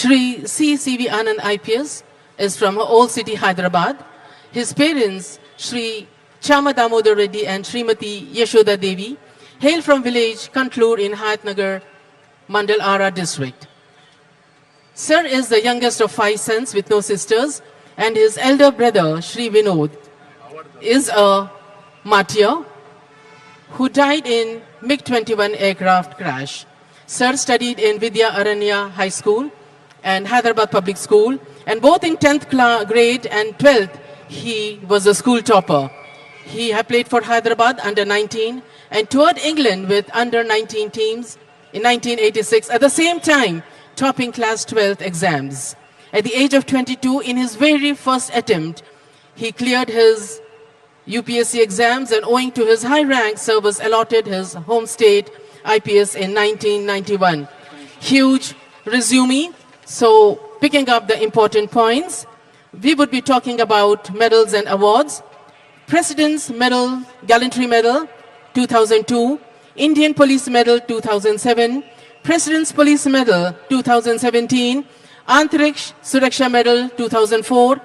Shri C.C.V. Anand IPS is from her old city Hyderabad. His parents, Shri Chama Damodar Reddy and Srimati Yashoda Devi, hail from village Kantlur in Hayatnagar, Mandal Ara district. Sir is the youngest of 5 sons with no sisters, and his elder brother, Shri Vinod, is a martyr who died in MiG-21 aircraft crash. Sir studied in Vidya Aranya High School and Hyderabad Public School, and both in 10th grade and 12th, he was a school topper. He had played for Hyderabad under 19 and toured England with under 19 teams in 1986, at the same time topping class 12th exams. At the age of 22, in his very first attempt, he cleared his UPSC exams, and owing to his high rank, sir was allotted his home state IPS in 1991. Huge resume. So picking up the important points, we would be talking about medals and awards. President's Medal, Gallantry Medal, 2002. Indian Police Medal, 2007. President's Police Medal, 2017. Antariksh Suraksha Medal, 2004.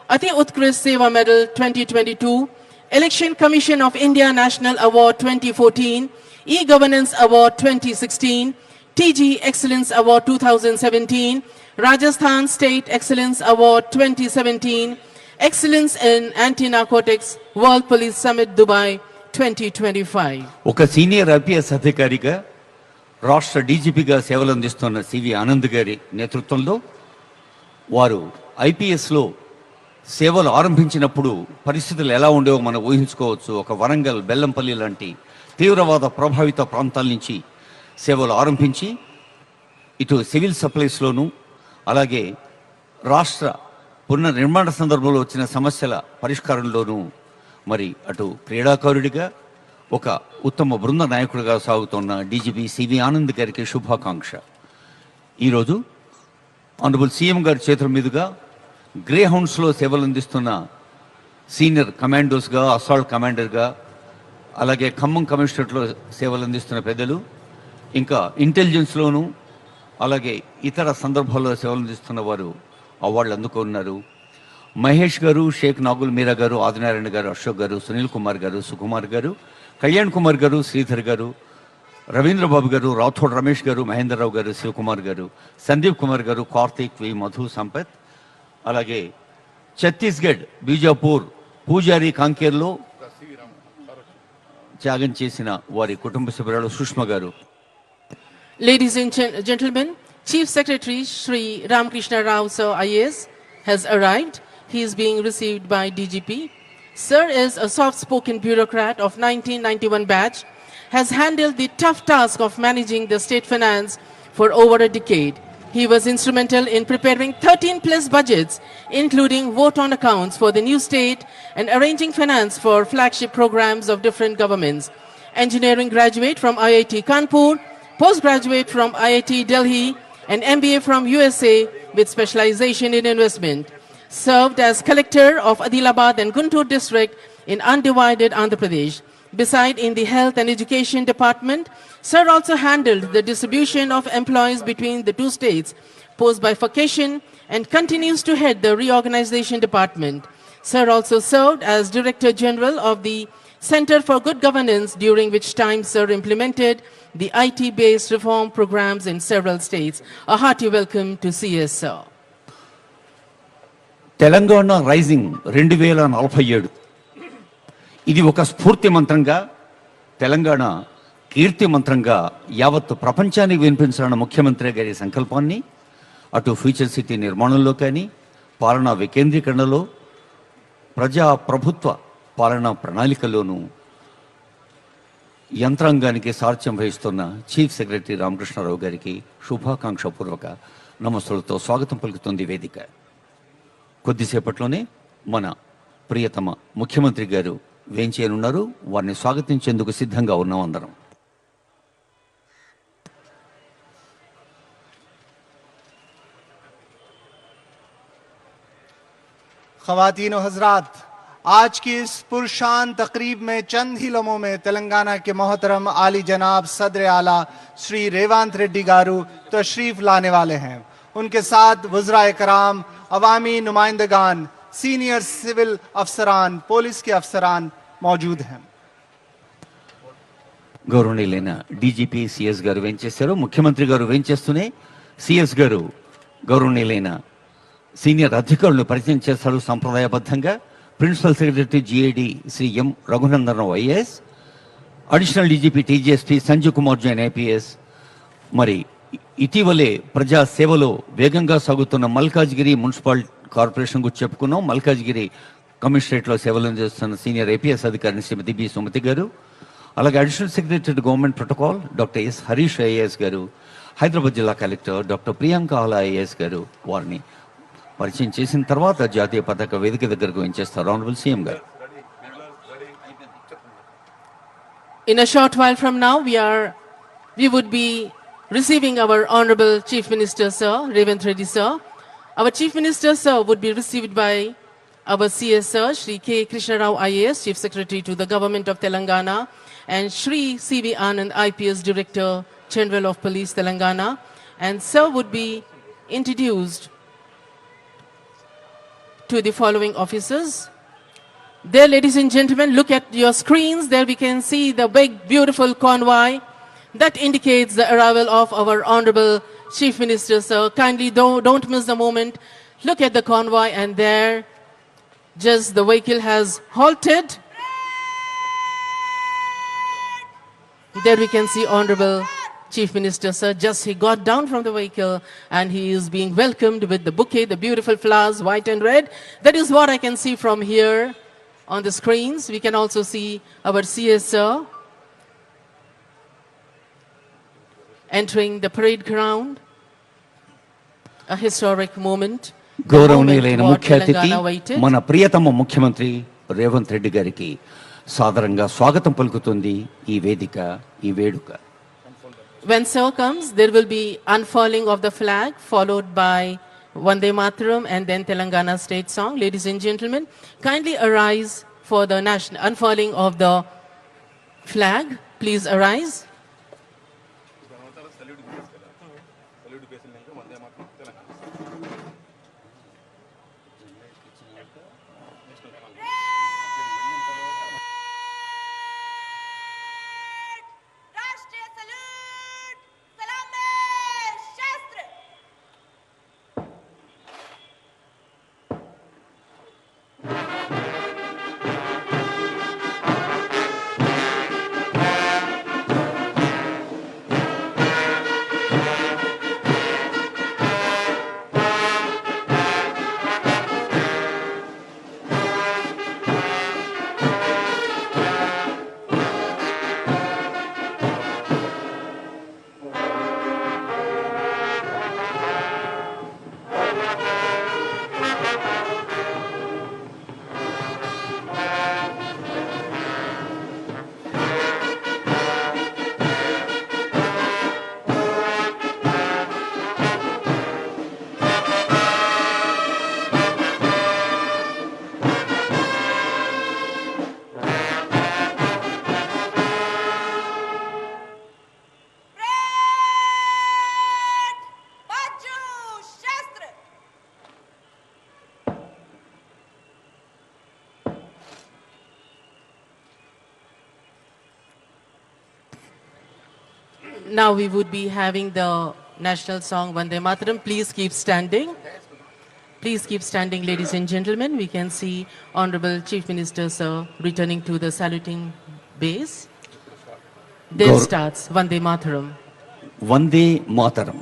Ati Utkrish Seva Medal, 2022. Election Commission of India National Award, 2014. E-Governance Award, 2016. TG Excellence Award, 2017. Rajasthan State Excellence Award, 2017. Excellence in Anti-Narcotics World Police Summit, Dubai, 2025. ఒక senior IPS అధికారిగా రాష్ట్ర డీజీపీగా సేవలు అందిస్తున్న CV Anand గారి నేతృత్వంలో వారు ఐపీఎస్లో సేవలు ఆరంభించినప్పుడు పరిస్థితులు ఎలా ఉండేవో మనం ఊహించుకోవచ్చు. ఒక వరంగల్, బెల్లంపల్లి లాంటి తీవ్రవాద ప్రభావిత ప్రాంతాల నుంచి సేవలు ఆరంభించి ఇటు సివిల్ సప్లైస్లోనూ అలాగే రాష్ట్ర పునర్నిర్మాణ సందర్భంలో వచ్చిన సమస్యల పరిష్కారంలోనూ మరి అటు క్రీడాకారుడిగా ఒక ఉత్తమ బృంద నాయకుడిగా సాగుతున్న డీజీపీ సివి ఆనంద్ గారికి శుభాకాంక్ష. ఈరోజు ఆనరబుల్ సీఎం గారి చేతుల మీదుగా గ్రే హౌండ్స్లో సేవలు అందిస్తున్న సీనియర్ కమాండోస్గా, అసాల్ట్ కమాండర్గా, అలాగే ఖమ్మం కమిషనరేట్లో సేవలు అందిస్తున్న పెద్దలు, ఇంకా ఇంటెలిజెన్స్లోనూ అలాగే ఇతర సందర్భాల్లో సేవలు అందిస్తున్న వారు అవార్డులు అందుకున్నారు. మహేష్ గారు, షేక్ నాగుల్ మీరా గారు, ఆదినారాయణ గారు, అశోక్ గారు, సునీల్ కుమార్ గారు, సుకుమార్ గారు, కళ్యాణ్ కుమార్ గారు, శ్రీధర్ గారు, రవీంద్రబాబు గారు, రాథోడ్ రమేష్ గారు, మహేందర్రావు గారు, శివకుమార్ గారు, సందీప్ కుమార్ గారు, కార్తీక్, వి మధు, సంపత్, అలాగే ఛత్తీస్గఢ్ బీజాపూర్ పూజారి కాంకేర్లో త్యాగం చేసిన వారి కుటుంబ సభ్యురాలు సుష్మా గారు. Ladies and gentlemen, Chief Secretary Shri Ramakrishna Rao Sir IAS has arrived. He is being received by DGP. Sir is a soft-spoken bureaucrat of 1991 batch, has handled the tough task of managing the state finance for over a decade. He was instrumental in preparing 13 plus budgets, including vote on accounts for the new state and arranging finance for flagship programs of different governments. Engineering graduate from IIT Kanpur, postgraduate from IIT Delhi, and MBA from USA with specialization in investment. Served as collector of Adilabad and Guntur district in undivided Andhra Pradesh. Beside in the health and education department, Sir also handled the distribution of employees between the two states, post bifurcation, and continues to head the reorganization department. Sir also served as Director General of the Center for Good Governance, during which time Sir implemented the IT-based reform programs in several states. A hearty welcome to CS, Sir. Telangana rising 2047 ఇది ఒక స్ఫూర్తి మంత్రంగా, తెలంగాణ కీర్తి మంత్రంగా యావత్ ప్రపంచానికి వినిపించాలన్న ముఖ్యమంత్రి గారి సంకల్పాన్ని అటు ఫ్యూచర్ సిటీ నిర్మాణంలో కానీ, పాలనా వికేంద్రీకరణలో, ప్రజా ప్రభుత్వ పాలనా ప్రణాళికలోనూ యంత్రాంగానికి సారథ్యం వహిస్తున్న చీఫ్ సెక్రటరీ రామకృష్ణారావు గారికి శుభాకాంక్షపూర్వక నమస్సులతో స్వాగతం పలుకుతుంది వేదిక. కొద్దిసేపట్లోనే మన ప్రియతమ ముఖ్యమంత్రి గారు వేంచేయనున్నారు. వారిని స్వాగతించేందుకు సిద్ధంగా ఉన్నాం అందరం. ख़वातीन और हजरात, आज की इस पुरशान तकरीब में चंद ही लम्हों में तेलंगाना के मोहतरम आली जनाब सदर आला श्री रेवंत रेड्डी गारू तशरीफ लाने वाले हैं. उनके साथ वज़राए कराम, अवामी नुमाइंदगान, सीनियर सिविल अफसरान, पुलिस के अफसरान मौजूद हैं। గౌరవనీయులైన డీజీపీ సిఎస్ గారు వేంచేశారు. ముఖ్యమంత్రి గారు వేంచేస్తూనే సిఎస్ గారు గౌరవనీయులైన సీనియర్ అధికారులను పరిచయం చేస్తారు. సంప్రదాయబద్ధంగా principal secretary GID Shri M Raghunandan Rao IAS, additional DGP TGSP Sanjeev Kumar Jain IPS, మరి ఇటీవలే ప్రజా సేవలో వేగంగా సాగుతున్న మల్కాజ్గిరి మున్సిపల్ కార్పొరేషన్ గురించి చెప్పుకున్నాం. మల్కాజ్గిరి కమిషనరేట్లో సేవలు చేస్తున్న సీనియర్ ఐపీఎస్ అధికారిని శ్రీమతి బి సుమతి గారు, అలాగే additional secretary government protocol doctor yes Harish IAS గారు, హైదరాబాద్ జిల్లా కలెక్టర్ డాక్టర్ ప్రియాంక ఆలా ఐఏఎస్ గారు వారిని పరిచయం చేసిన తర్వాత జాతీయ పతాక వేదిక దగ్గరకు వేంచేస్తారు. ఆనరబుల్ సీఎం గారు. In a short while from now, we would be receiving our Honorable Chief Minister, Sir, Revanth Reddy, Sir. Our Chief Minister, Sir, would be received by our CS, Sir, Shri K. Krishna Rao, IAS, Chief Secretary to the Government of Telangana, and Shri C.V. Anand, IPS Director, General of Police, Telangana. And Sir would be introduced to the following officers. There, ladies and gentlemen, look at your screens. There we can see the big, beautiful convoy that indicates the arrival of our Honorable Chief Minister, Sir. Kindly don't miss the moment. Look at the convoy, and there, just the vehicle has halted. There we can see Honorable Chief Minister, Sir. Just he got down from the vehicle and he is being welcomed with the bouquet, the beautiful flowers, white and red. That is what I can see from here on the screens. We can also see our CS, Sir, entering the parade ground. A historic moment. గౌరవనీయులైన ముఖ్య అతిథి Telangana waited. మన ప్రియతమ ముఖ్యమంత్రి రేవంత్ రెడ్డి గారికి సాదరంగా స్వాగతం పలుకుతుంది ఈ వేదిక, ఈ వేడుక. When Sir comes, there will be unfurling of the flag, followed by Vande Mataram and then Telangana state song. Ladies and gentlemen, kindly arise for the national unfurling of the flag. Please arise. राष्ट्रीय salute सलामी शास्त्र बाजू शास्त्र Now we would be having the national song Vande Mataram. Please keep standing. Please keep standing, ladies and gentlemen. We can see Honorable Chief Minister, Sir, returning to the saluting base. There Gaur- starts Vande Mataram. Vande Mataram.